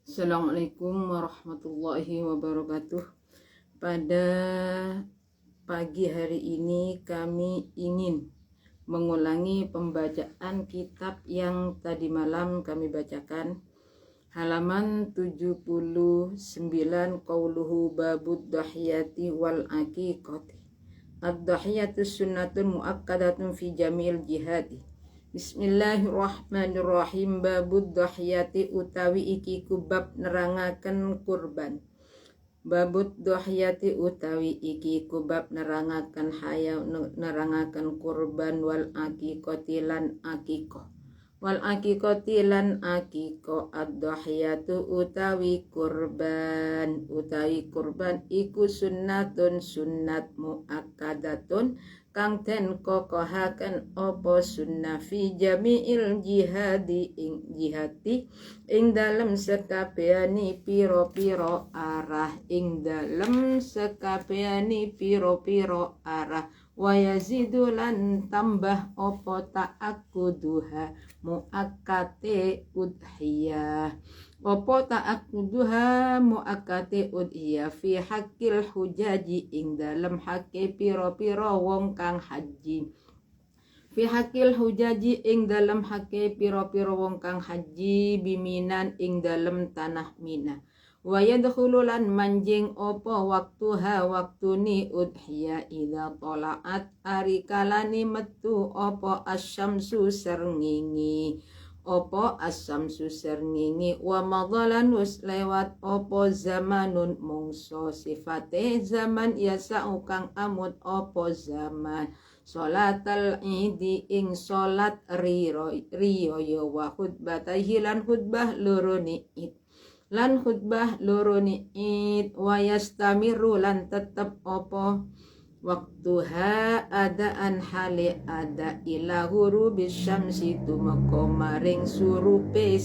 Assalamualaikum warahmatullahi wabarakatuh. Pada pagi hari ini kami ingin mengulangi pembacaan kitab yang tadi malam kami bacakan, halaman 79, qauluhu babud dahiyati wal aqiqati. Ad-dahiyatu sunnatun muakkadatun fi jamil jihadi. Bismillahirrahmanirrahim. Babud dahiyati utawi iki kubab nerangaken kurban. Babud dahiyati utawi iki kubab nerangaken nerangaken kurban wal aqiqati lan aqiqah. Wal aqiqati lan aqiqah. Ad-dahiyatu utawi kurban iku sunnatun sunnat muakkadatun kang den kokohaken apa sunnah fi jami'il jihadi ing dalem sekabehane pira-pira arah wa yazidu lan tambah apa ta'akkuduha muakkate udhiyah fi hakil hujaji ing dalem hake pira-pira wong kang haji. Fi hakil hujaji ing dalem hake pira-pira wong kang haji biminan ing dalem tanah Mina. Wa yadkhulu lan manjing apa waktuha waktuni udhiya idza tolaat ari kalani metu apa asyamsu serngingi. Wa madhalan wis lewat apa zamanun mungso sifate zaman yasa'u kang amut apa zaman sholatal idi ing sholat riyo wa khutbatahi lan khutbah lorone id wa yastamiru lan tetep apa waktuha adaan hale ada ila ghurubis syamsi tumeka maring surupe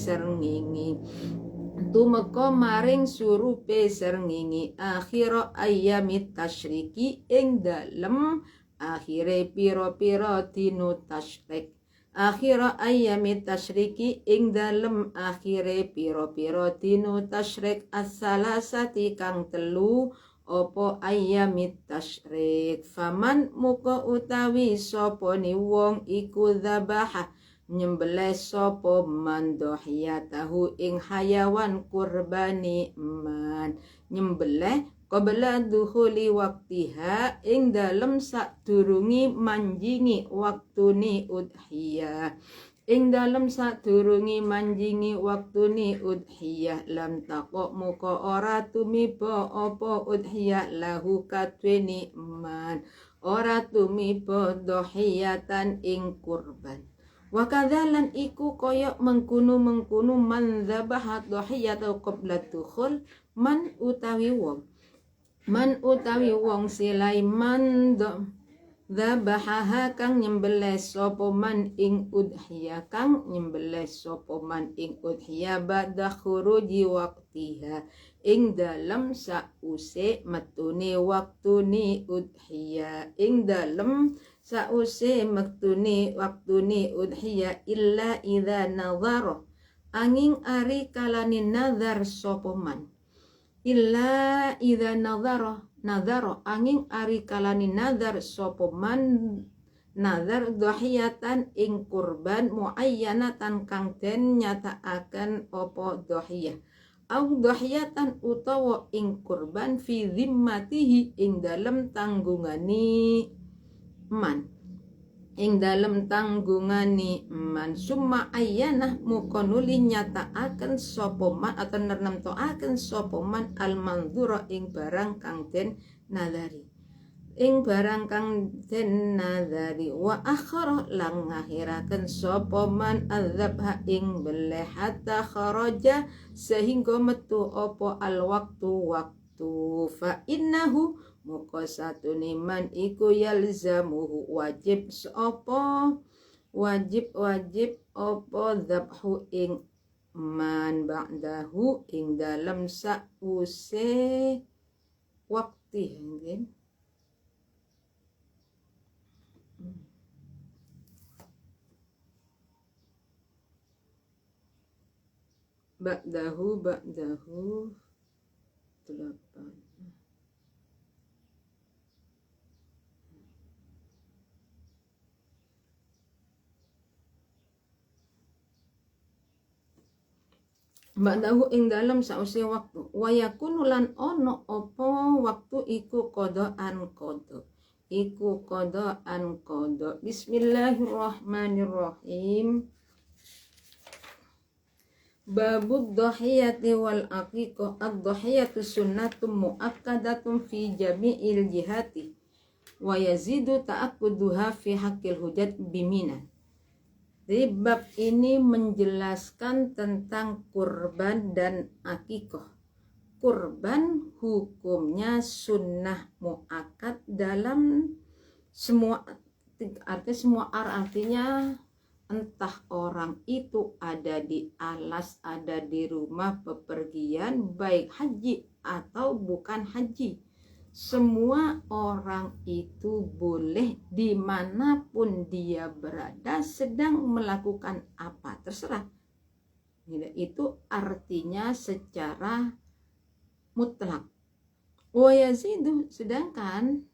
srengenge akhira ayyamit tasyriki ing dalem akhire pira-pira dina tasyrik. Akhira ayyamit tasyriki ing dalem akhire pira-pira dina tasyrik as-salasati kang telu opo ayyamit tasyrik. Faman muka utawi sapa ni wong iku dzabaha nyembelih sapa man dohiyatahu ing hayawan kurbani man nyembelih qabla dukhuli waktiha ing dalem sadurungi manjingi waktune udhiyah. Ing dalem sadurungi manjingi waktune udhiyah lam taqok muka ora tumiba apa udhiyah lahu kadweni man ora tumiba dohiyatan ing kurban. Wa kadzalan iku kaya mengkunu man dzabahat dohiyatu qabla dukhul man utawi wong Sulaiman dzabahaha kang nyembelih sapa man ing udhiyah ba'da khuruji waqtiha ing dalem sause metune waktune udhiyah illa idza nazara angin ari kalane nazar sapa man angin ari kalani nazar sapa man nazar dohiyatan ing kurban muayyanatan kang den nyatakaken apa dohiyah au dohiyatan utawa ing kurban fi zimmatihi ing dalem tanggungani man summa ayyanah mukonuli nyataaken sapa man atau nemtoaken sapa man al manzura ing barang kang den nadari wa akhara lang ngakhiraken sapa man adzabha ing beleh hatta kharaja sehingga metu apa al waktu fa innahu muka satune man iku yalzamuhu wajib apa dzabhu ing man ba'dahu ing dalam sause waktu ba'dahu 8. Ba'dahu ing dalam sause waktu wa yakunu lan ono opo waktu iku qadaan qada. Bismillahirrahmanirrahim. Babud dhahiyati wal aqiqah. Ad-dhahiyatu sunnatun muakkadatun fi jami'il jihati wa yazidu ta'akkuduha fi haqqil hujat bimina. Jadi bab ini menjelaskan tentang kurban dan akikoh. Kurban hukumnya sunnah muakkad dalam semua artinya entah orang itu ada di alas, ada di rumah bepergian, baik haji atau bukan haji. Semua orang itu boleh dimanapun dia berada sedang melakukan apa terserah. Itu artinya secara mutlak. Wa yazidu, sedangkan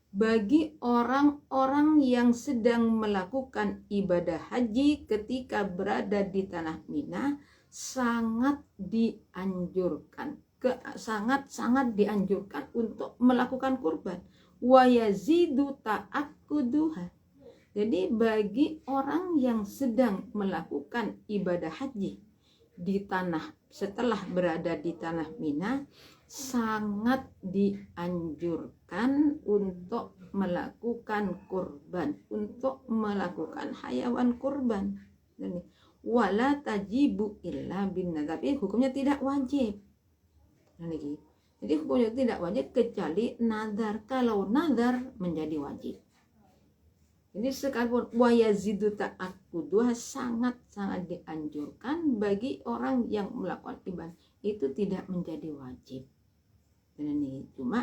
bagi orang-orang yang sedang melakukan ibadah haji ketika berada di tanah Mina sangat dianjurkan. Sangat dianjurkan untuk melakukan kurban. Wa yazidu ta'akkuduha. Jadi bagi orang yang sedang melakukan ibadah haji di tanah setelah berada di tanah Mina sangat dianjurkan untuk melakukan kurban, untuk melakukan hayawan kurban. Wala tajibu illa bin nadar. Tapi hukumnya tidak wajib. Jadi hukumnya tidak wajib kecuali nadar. Kalau nadar menjadi wajib. Jadi sekalipun wa yazidu ta'akkuduha sangat-sangat dianjurkan bagi orang yang melakukan ibadah itu tidak menjadi wajib. Dan ini cuma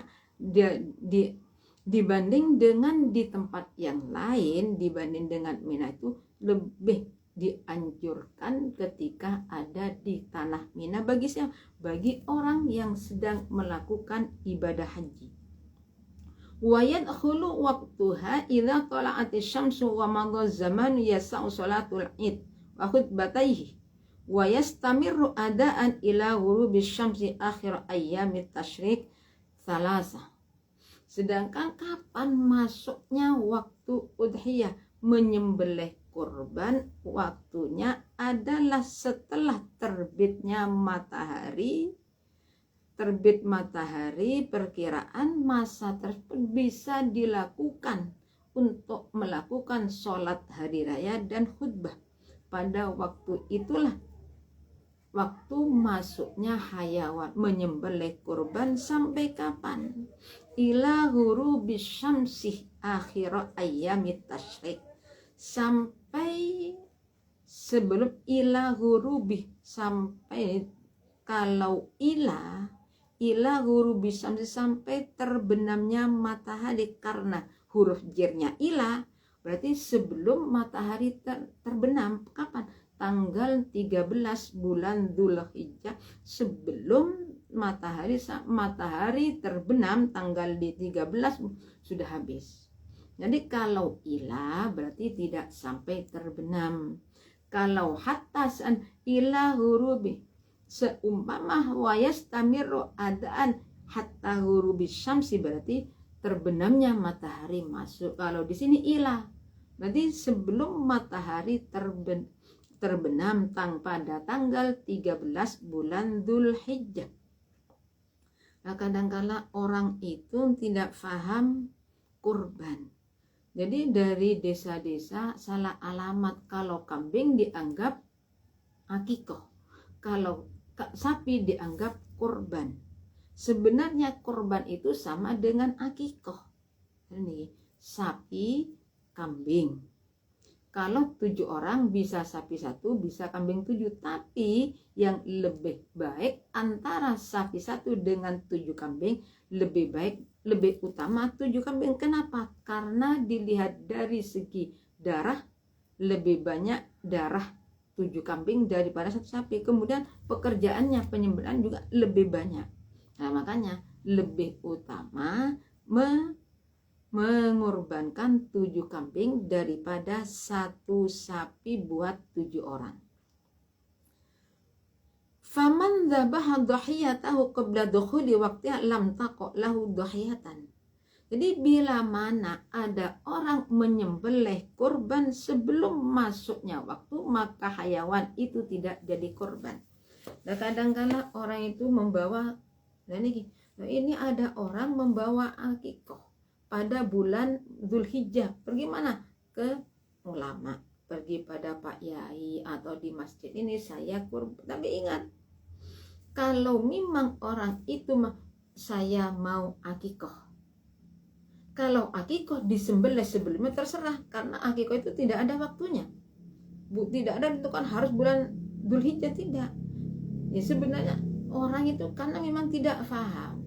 dibanding dengan di tempat yang lain, dibanding dengan Mina itu lebih dianjurkan ketika ada di tanah Mina. Bagi siapa? Bagi orang yang sedang melakukan ibadah haji. Wa yadkhulu waqtuha idza tala'atis syamsu wa madha zaman yasa'u salatul id wa khutbataihi wa yastamiru adaan ila ghurubis syamsi akhir ayyamit tasyrik thalatha. Sedangkan kapan masuknya waktu udhiyah, menyembelih kurban, waktunya adalah setelah terbitnya matahari. Terbit matahari, perkiraan masa tersebut bisa dilakukan untuk melakukan sholat hari raya dan khutbah. Pada waktu itulah waktu masuknya hayawan, menyembelih kurban sampai kapan? Ila ghurubis syamsi akhir ayyamit tasyrik. Sampai sebelum ila ghurubi, sampai kalau ila ghurubis syamsi, sampai terbenamnya matahari, karena huruf jirnya ila berarti sebelum matahari terbenam. Kapan? Tanggal 13 bulan Dzulhijjah, sebelum matahari terbenam tanggal di 13 sudah habis. Jadi kalau ila berarti tidak sampai terbenam. Kalau hatta ila ghurubi, seumpama wa yastamiru adaan hatta ghurubis syamsi, berarti terbenamnya matahari masuk. Kalau di sini ila berarti sebelum matahari terbenam pada tanggal 13 bulan Dzulhijjah. Nah, kadang-kala orang itu tidak paham kurban. Jadi dari desa-desa salah alamat. Kalau kambing dianggap akikoh, kalau sapi dianggap kurban. Sebenarnya kurban itu sama dengan akikoh. Ini sapi, kambing. Kalau 7 orang bisa sapi 1, bisa kambing 7. Tapi yang lebih baik antara sapi 1 dengan 7 kambing, lebih utama 7 kambing. Kenapa? Karena dilihat dari segi darah, lebih banyak darah 7 kambing daripada 1 sapi. Kemudian pekerjaannya penyembelihan juga lebih banyak. Nah, makanya lebih utama mengorbankan 7 kambing daripada 1 sapi buat 7 orang. Faman dzabaha dhahiyatahu qabla dukhuli waqtiha lam taqo lahu dhahiyatan. Jadi bila mana ada orang menyembelih kurban sebelum masuknya waktu, maka hayawan itu tidak jadi kurban. Nah, kadang-kala orang itu membawa, nah ini ada orang membawa akikah pada bulan Dzulhijjah. Pergi mana? Ke ulama, pergi pada Pak Yai atau di masjid ini saya kurban. Tapi ingat, kalau memang orang itu saya mau akikah, kalau akikah disembelih sebelumnya terserah, karena akikah itu tidak ada waktunya. Tidak ada ditentukan harus bulan Dzulhijjah, tidak. Ya sebenarnya orang itu karena memang tidak paham.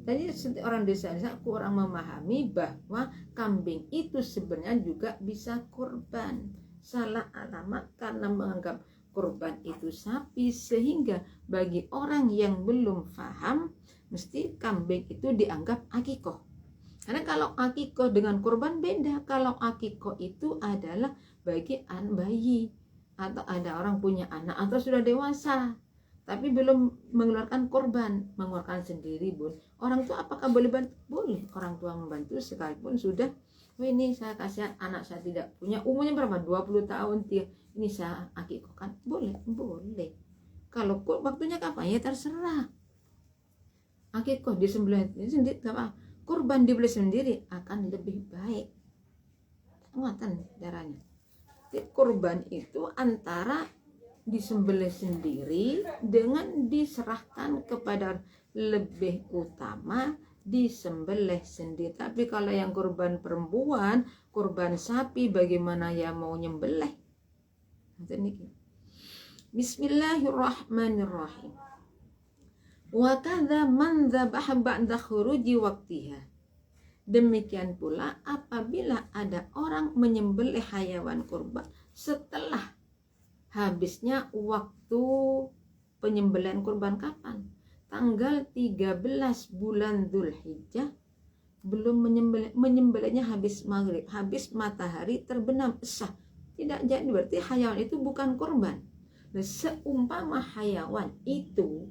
Jadi orang desa kurang memahami bahwa kambing itu sebenarnya juga bisa kurban. Salah alamat karena menganggap kurban itu sapi, sehingga bagi orang yang belum paham mesti kambing itu dianggap akikah. Karena kalau akikah dengan kurban beda. Kalau akikah itu adalah bagi bayi, atau ada orang punya anak atau sudah dewasa tapi belum mengeluarkan kurban, mengeluarkan sendiri, Bun. Orang tua apakah boleh bantu? Boleh orang tua membantu sekalipun sudah, ini saya kasihan anak saya tidak punya, umurnya berapa? 20 tahun, ini saya akikahkan. Boleh. Kalau waktunya kapan? Ya terserah. Akikah disembelih sendiri, apa? Kurban dibeli sendiri akan lebih baik. Muatan darahnya. Jadi kurban itu antara disembelih sendiri dengan diserahkan kepada, lebih utama disembelih sendiri. Tapi kalau yang kurban perempuan, kurban sapi, bagaimana ya mau nyembelih? Bismillahirrahmanirrahim. Wa kadza man dzabaha ba'da khuruji waqtiha. Demikian pula apabila ada orang menyembelih hayawan kurban setelah habisnya waktu penyembelihan kurban. Kapan? Tanggal 13 bulan Dzulhijjah, belum menyembelihnya habis maghrib, habis matahari terbenam, sah, tidak jadi, berarti hayawan itu bukan kurban. Nah, seumpama hayawan itu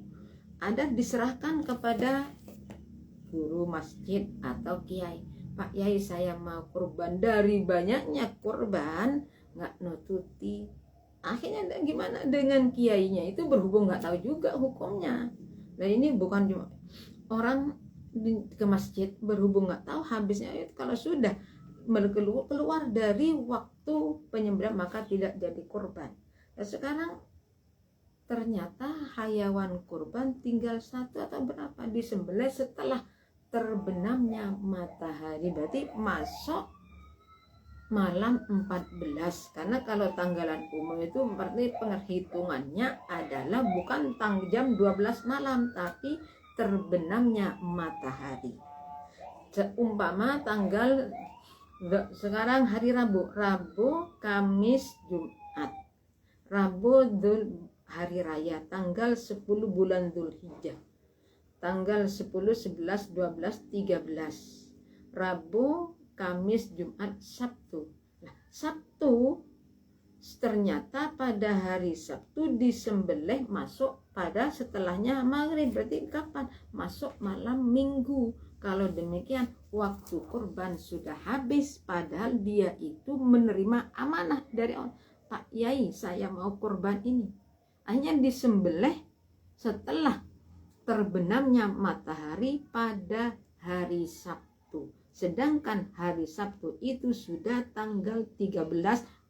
ada diserahkan kepada guru masjid atau kiai, Pak Yai saya mau kurban, dari banyaknya kurban nggak nututi, akhirnya gimana dengan kiainya? Itu berhubung nggak tahu juga hukumnya. Nah ini bukan cuma orang ke masjid berhubung nggak tahu, habisnya itu kalau sudah keluar dari waktu penyembelihan maka tidak jadi kurban. Nah sekarang ternyata hayawan kurban tinggal 1 atau berapa disembelih setelah terbenamnya matahari, berarti masuk malam 14. Karena kalau tanggalan umum itu berarti penghitungannya adalah bukan jam 12 malam, tapi terbenamnya matahari. Seumpama tanggal sekarang hari Rabu, Kamis, Jumat, Rabu hari raya, tanggal 10 bulan Dzulhijjah, tanggal 10, 11, 12, 13, Rabu, Kamis, Jumat, Sabtu. Nah, Sabtu ternyata pada hari Sabtu disembelih masuk pada setelahnya maghrib, berarti kapan? Masuk malam Minggu. Kalau demikian waktu kurban sudah habis, padahal dia itu menerima amanah dari Allah, Pak Yai saya mau kurban ini. Hanya disembelih setelah terbenamnya matahari pada hari Sabtu. Sedangkan hari Sabtu itu sudah tanggal 13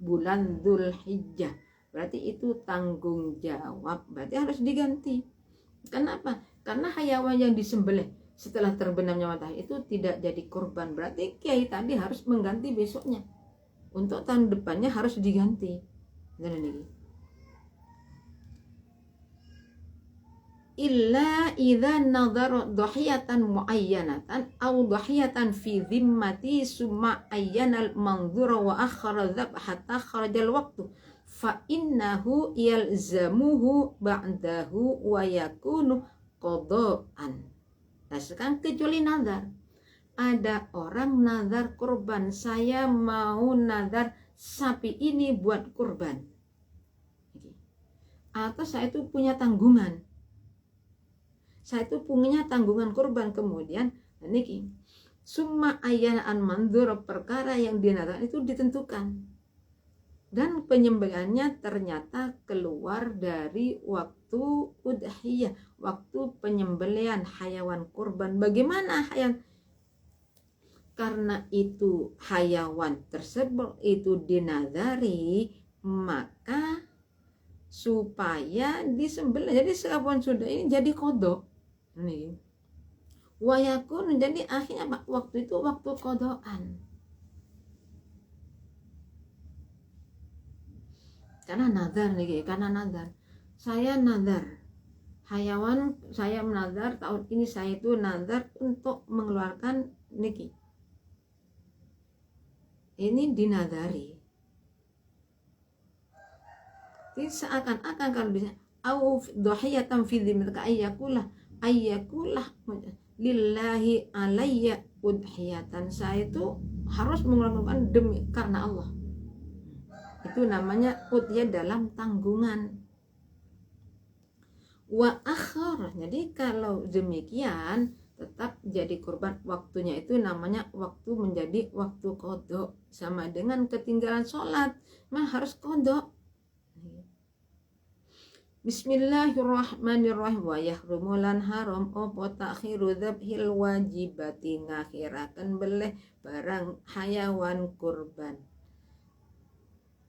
bulan Dzulhijjah. Berarti itu tanggung jawab, berarti harus diganti. Kenapa? Karena hayawan yang disembelih setelah terbenamnya matahari itu tidak jadi kurban. Berarti kiai tadi harus mengganti besoknya. Untuk tahun depannya harus diganti. Dan ini illa idza nadhara dhahiyatan muayyanatan aw dhahiyatan fi dhimmati summa ayyanal manzura wa akhara dzab hatta kharajal waqtu fa innahu yalzamuhu ba'dahu wa yakunu qadaan. Nah sekarang kecuali nazar, ada orang nazar kurban, saya mau nazar sapi ini buat kurban, atau saya itu punya tanggungan, kurban, kemudian niki summa ayyanaan mandur, perkara yang dinazar itu ditentukan dan penyembelihannya ternyata keluar dari waktu udhiyah, waktu penyembelihan hayawan kurban. Bagaimana hayawan? Karena itu hayawan tersebut itu dinazari, maka supaya disembelih. Jadi sekapan sudah ini jadi kodok nih. Wayakun, jadi akhirnya waktu itu waktu kodokan. Karena nazar nih, karena nazar. Saya nazar hayawan, saya menazar tahun ini saya itu nazar untuk mengeluarkan niki. Ini dinazari. Jadi seakan-akan kalau bisa au dhahiyatan fi dzimmatika ayyakulah lillahi alayya udhiyatan, saya itu harus mengeluarkan demi karena Allah. Itu namanya udhiyah dalam tanggungan. Wa akhar, jadi kalau demikian tetap jadi kurban, waktunya itu namanya waktu menjadi waktu kodok, sama dengan ketinggalan sholat mah harus kodok. Bismillahirrahmanirrahim. Wa yahrumulan haram opo takhiru dzabhil wajibati, ngakhirakan beleh barang hayawan kurban.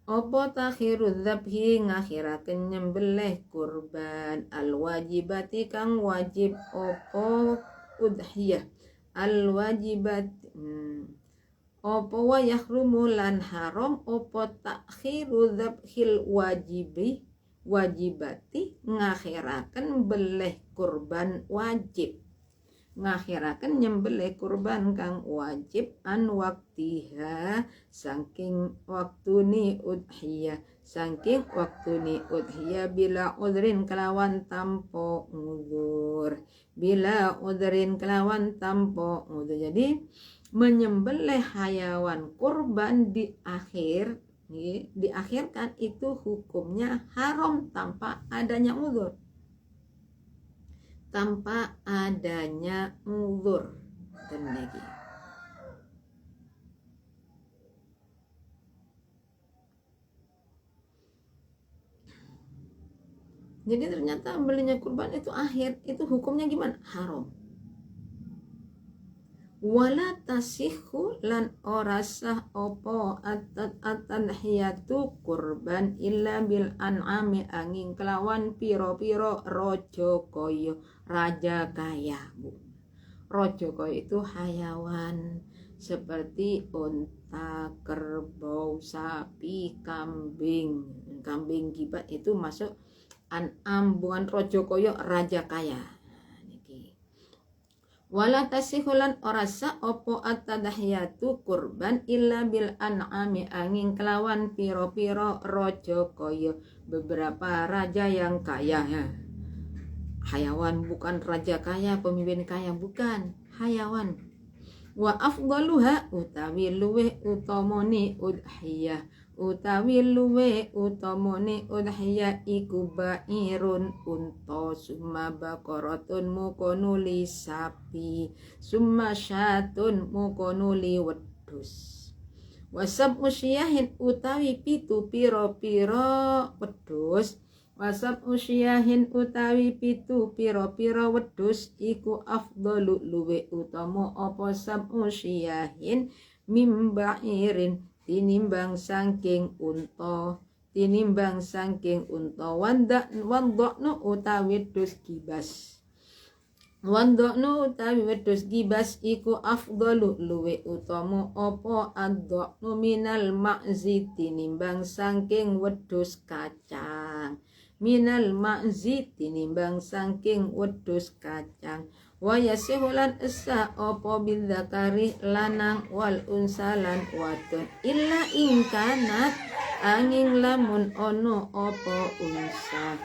Opo takhiru dzabhi, ngakhirakan nyembelih kurban, al wajibati kang wajib, opo udhiyah al wajibat, opo wa yahrumulan haram opo takhiru dzabhil wajibati, ngakhirakan beleh kurban wajib, ngakhirakan nyembelih kurban kang wajib an waktiha, saking waktuni udhiyah, saking waktuni udhiyah, bila udrin kelawan tampo ngudur, bila udrin kelawan tampo ngudur. Jadi menyembelih hayawan kurban diakhirkan itu hukumnya haram tanpa adanya uzur, dan lagi jadi ternyata belinya kurban itu akhir, itu hukumnya gimana? Haram. Wala tasihhu, lan ora sah opo at-tadhiyatu kurban illa bil an'ami, angin kelawan piro-piro rojo koyo, raja kaya. Rojo koyo itu hayawan seperti unta, kerbau, sapi, kambing gibat, itu masuk an'am, bukan rojo koyo raja kaya. Wala tasihulan orasa opo at-tadhiyatu kurban illa bil an'ami, angin kelawan piro-piro rojo koyo, beberapa raja yang kaya ya. Hayawan, bukan raja kaya, pemimpin kaya, bukan, hayawan. Wa afdaluha, utawi luweh utomoni udhiyah, utawi luwe utamane udhiyah iku bairun unta, summa baqaratun mukonuli sapi, summa syatun mukonuli wedhus, wasab usyahin, utawi pitu piro-piro wedhus, wasab usyahin, utawi pitu piro-piro wedhus iku afdalu luwe utama apa sab usyahin mimbairin, tinimbang sangking unta, wandokno utawi wedhus gibas, wandokno utawi wedhus gibas iku afdalu luwe utama apa adokno minal ma'zi, tinimbang sangking wedhus kacang, minal ma'zi, tinimbang sangking wedhus kacang. wa yasihulan esa opo bidzakari lanang wal unsalan wadon illa ingkanat angin lamun ono opo unsa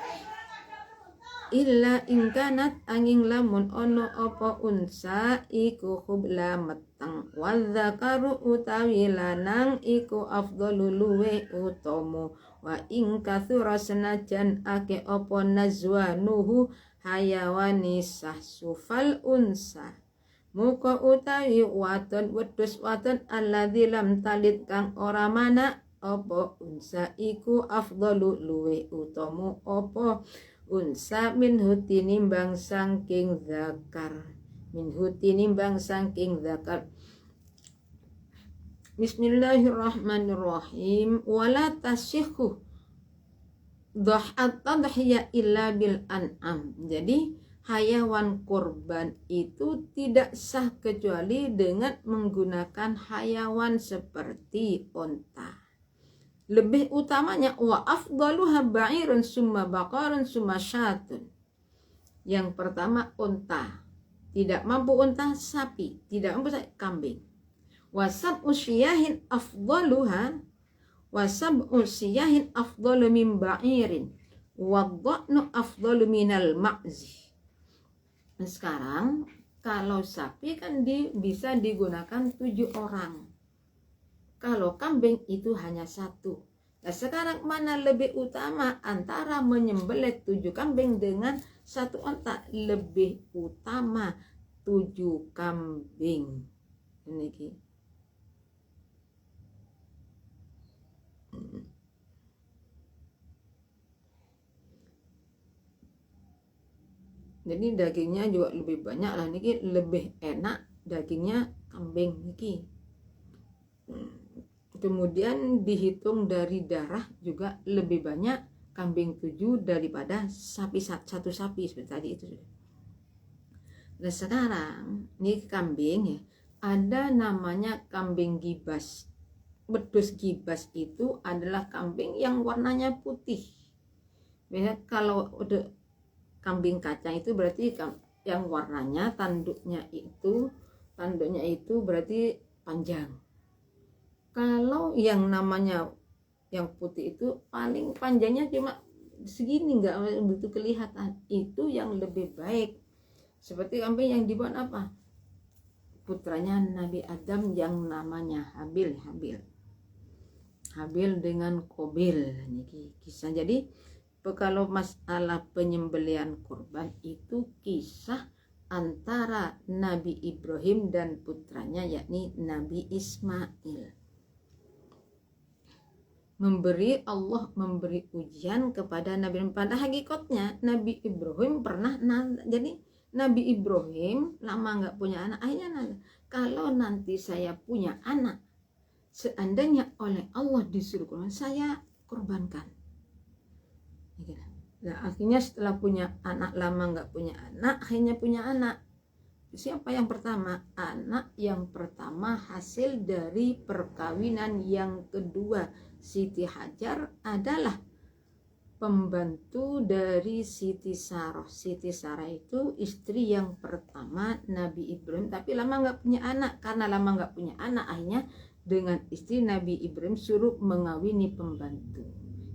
illa ingkanat angin lamun ono opo unsa iku khubla meteng wadzakaru utawi lanang iku afdalu luwe utomo wa ing kathura senajan ake opo nazwanuhu hayawani sahsufal unsa muka utawi wadon wedhus wadon alladzi lam talid kang ora mana opo unsa iku afdalu luwe utomo opo unsa minhu tinimbang sangking zakar Bismillahirrahmanirrahim wala tasyihu tadhiya illa bil an'am. Jadi hayawan kurban itu tidak sah kecuali dengan menggunakan hayawan seperti unta. Lebih utamanya wa afdaluha ba'irun summa baqarun summa syatun. Yang pertama unta. Tidak mampu unta sapi, tidak mampu kambing. Wa sab'u syiyahin afdaluha wa sab'u syiyahin afdalu min ba'irin wa dha'nu afdalu minal ma'zi. Sekarang kalau sapi kan bisa digunakan 7 orang. Kalau kambing itu hanya 1. Nah sekarang mana lebih utama antara menyembelih 7 kambing dengan 1 unta? Lebih utama 7 kambing. Ini. Jadi dagingnya juga lebih banyak lah niki, lebih enak dagingnya kambing niki. Kemudian dihitung dari darah juga lebih banyak kambing 7 daripada sapi 1 sapi seperti tadi itu. Nah sekarang ini kambing ya, ada namanya kambing gibas. Wedhus gibas itu adalah kambing yang warnanya putih. Biasanya kalau udah kambing kacang itu berarti yang warnanya tanduknya itu berarti panjang. Kalau yang namanya yang putih itu paling panjangnya cuma segini, nggak begitu kelihatan. Itu yang lebih baik. Seperti kambing yang dibuat apa? Putranya Nabi Adam yang namanya Habil dengan Qabil. Ini kisah. Jadi kalau masalah penyembelihan kurban itu kisah antara Nabi Ibrahim dan putranya yakni Nabi Ismail. Allah memberi ujian kepada Nabi Ibrahim. Pada hakikatnya Nabi Ibrahim pernah jadi Nabi Ibrahim lama nggak punya anak. Akhirnya kalau nanti saya punya anak, seandainya oleh Allah disuruh kurban, saya kurbankan. Nah, akhirnya setelah punya anak, lama nggak punya anak, akhirnya punya anak. Siapa yang pertama? Anak yang pertama hasil dari perkawinan yang kedua. Siti Hajar adalah pembantu dari Siti Sarah. Siti Sarah itu istri yang pertama Nabi Ibrahim, tapi lama nggak punya anak. Karena lama nggak punya anak, akhirnya dengan istri Nabi Ibrahim suruh mengawini pembantu.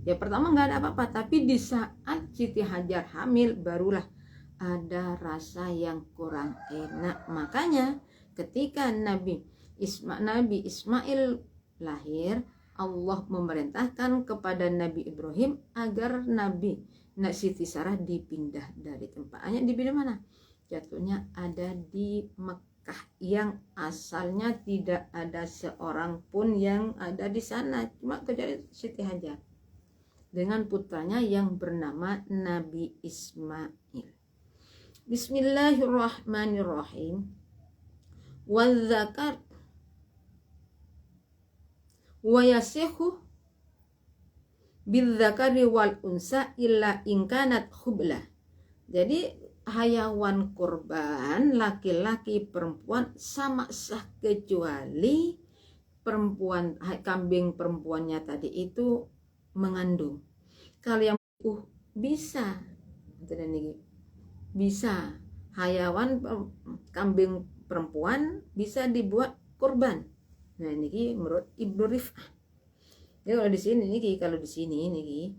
Ya pertama nggak ada apa-apa, tapi di saat Siti Hajar hamil barulah ada rasa yang kurang enak. Makanya ketika Nabi Ismail lahir, Allah memerintahkan kepada Nabi Ibrahim agar Siti Sarah dipindah dari tempatnya. Dipindah mana? Jatuhnya ada di Mekah yang asalnya tidak ada seorang pun yang ada di sana, cuma kecuali Siti Hajar dengan putranya yang bernama Nabi Ismail. Bismillahirrahmanirrahim. Wadzakar wa yasihu bidzakari wal unsa illa ingkanat khubla. Jadi hayawan kurban laki-laki perempuan sama sah kecuali perempuan, kambing perempuannya tadi itu mengandung. Kalau yang bisa hayawan kambing perempuan bisa dibuat kurban. Nah ini menurut Ibnu Rif'ah. Jadi kalau di sini niki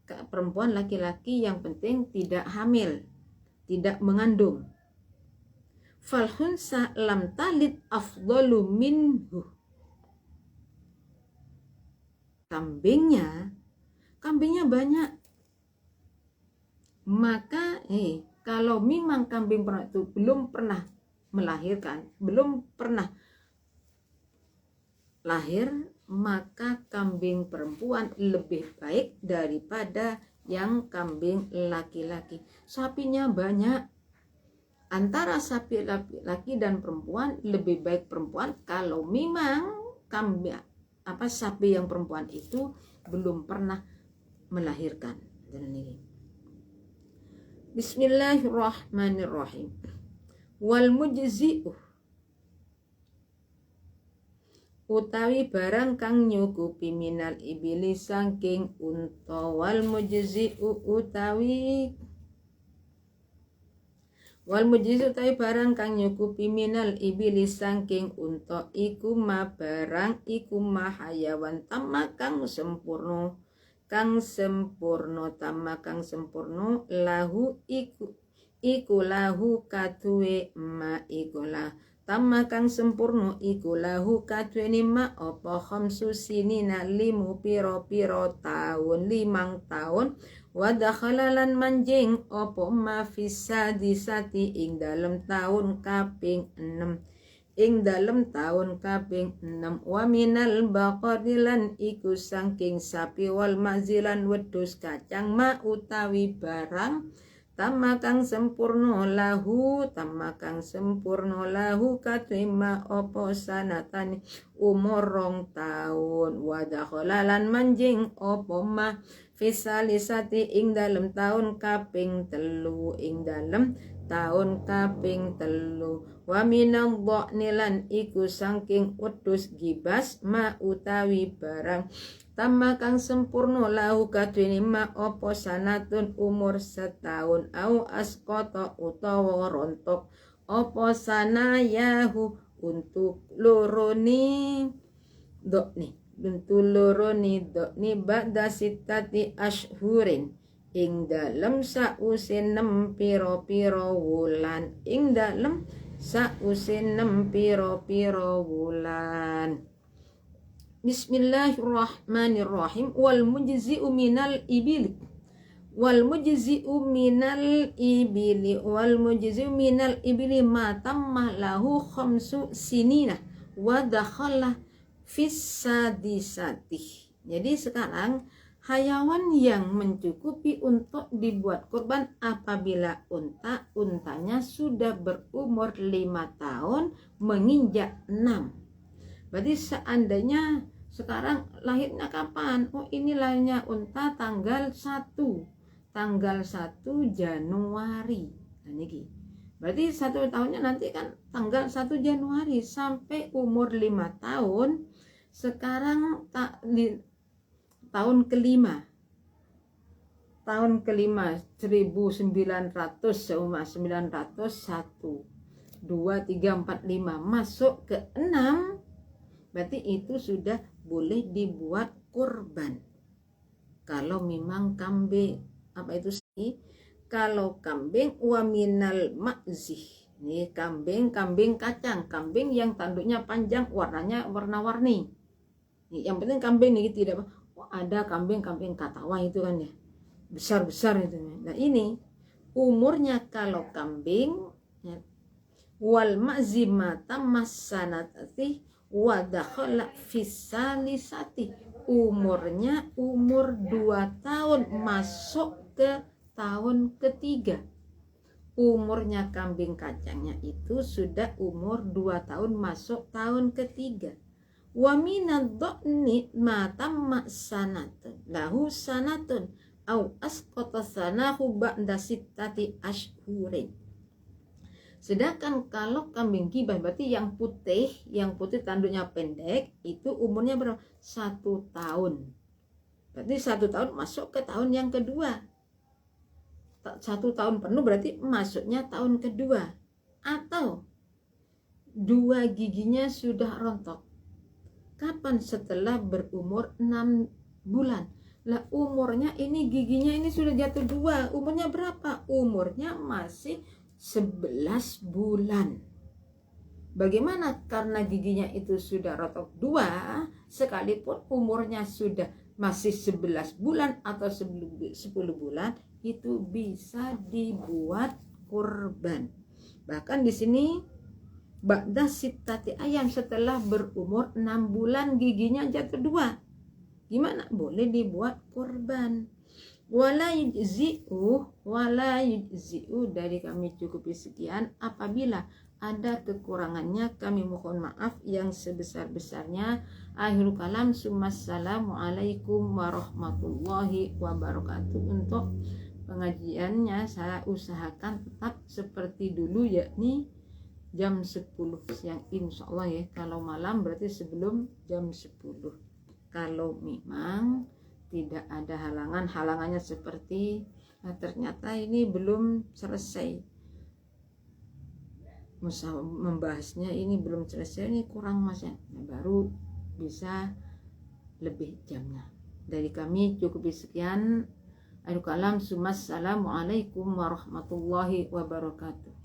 perempuan laki-laki yang penting tidak hamil, tidak mengandung. Falhunsa lam talid afdalu minhu. Kambingnya banyak. Maka kalau memang kambing perempuan itu belum pernah melahirkan, belum pernah lahir, maka kambing perempuan lebih baik daripada yang kambing laki-laki. Sapinya banyak. Antara sapi laki-laki dan perempuan lebih baik perempuan kalau memang sapi yang perempuan itu belum pernah melahirkan. Bismillahirrahmanirrahim. Wal mujzi'u utawi barang kang nyukupi minal ibili saking unta. Wal mujzi'u utawi barang kang nyukupi minal ibili saking unta iku ma barang iku ma hayawan tamma kang sempurna lahu iku lahu kaduwe ma ikulah tamma kang sempurna iku lahu kaduwe ma apa khamsu sinina limu piro tahun 5 tahun. Wadakhalalan manjing opo ma fisadisati ing dalem tahun kaping 6 wa minal baqarilan iku saking sapi wal mazilan wedhus kacang ma utawi barang tamma kang sempurna lahu katrima opo sanatan umur 2 tahun. Wadakhalalan manjing opo ma fisalisati ing dalem tahun kaping 3 wa minal dhanilan iku saking wedhus gibas ma utawi barang tamma kang sempurna lahu kadene ma apa sanatun umur 1 tahun au asqata utawa rontok apa sanayahu untuk loroni dokni ba'da sitati ashhurin ing dalem sause 6 pira-pira wulan Bismillahirrahmanirrahim. Wal mujzi'u minal ibili ma tamma lahu khamsu sinina wa dakhala fisadisati. Jadi sekarang hayawan yang mencukupi untuk dibuat kurban apabila untanya sudah berumur 5 tahun menginjak 6. Berarti seandainya sekarang lahirnya kapan? Oh ini lahirnya unta tanggal 1 Januari. Nah ini berarti 1 tahunnya nanti kan tanggal 1 Januari sampai umur 5 tahun. Sekarang tahun kelima 1901 2, 3, 4, 5 masuk ke 6, berarti itu sudah boleh dibuat kurban. Kalau memang kambing kalau kambing waminal ma'zih, ini kambing kacang, kambing yang tanduknya panjang, warnanya warna-warni. Yang penting kambing ini tidak ada kambing katawa itu kan ya, besar itu. Nah ini umurnya kalau kambing ya, wal ma'zimata masanatati wa dakhala fisalisati, umurnya umur 2 tahun masuk ke tahun ketiga. Umurnya kambing kacangnya itu sudah umur 2 tahun masuk tahun ketiga. Wa minad dhani ma tamma sanatun lahu sanatun au asqata sanahu ba'da sittati ashhurin. Sedangkan kalau kambing gibah berarti yang putih tanduknya pendek itu umurnya berapa? 1 tahun. Berarti 1 tahun masuk ke tahun yang kedua. 1 tahun penuh berarti masuknya tahun kedua, atau 2 giginya sudah rontok. Kapan? Setelah berumur 6 bulan. Lah umurnya ini giginya ini sudah jatuh 2. Umurnya berapa? Umurnya masih 11 bulan. Bagaimana? Karena giginya itu sudah rontok 2, sekalipun umurnya sudah masih 11 bulan atau 10 bulan, itu bisa dibuat kurban. Bahkan di sini ba'da sittati ayam, setelah berumur 6 bulan giginya jatuh 2. Gimana? Boleh dibuat kurban. Wala yujzi'u, dari kami cukupi sekian. Apabila ada kekurangannya kami mohon maaf yang sebesar-besarnya. Akhirul kalam, Assalamualaikum warahmatullahi wabarakatuh. Untuk pengajiannya saya usahakan tetap seperti dulu, yakni jam 10 siang insya Allah ya. Kalau malam berarti sebelum jam 10. Kalau memang tidak ada halangannya seperti ternyata ini belum selesai membahasnya, ini belum selesai, ini kurang masnya, baru bisa lebih jamnya. Dari kami cukup sekian. Assalamualaikum warahmatullahi wabarakatuh.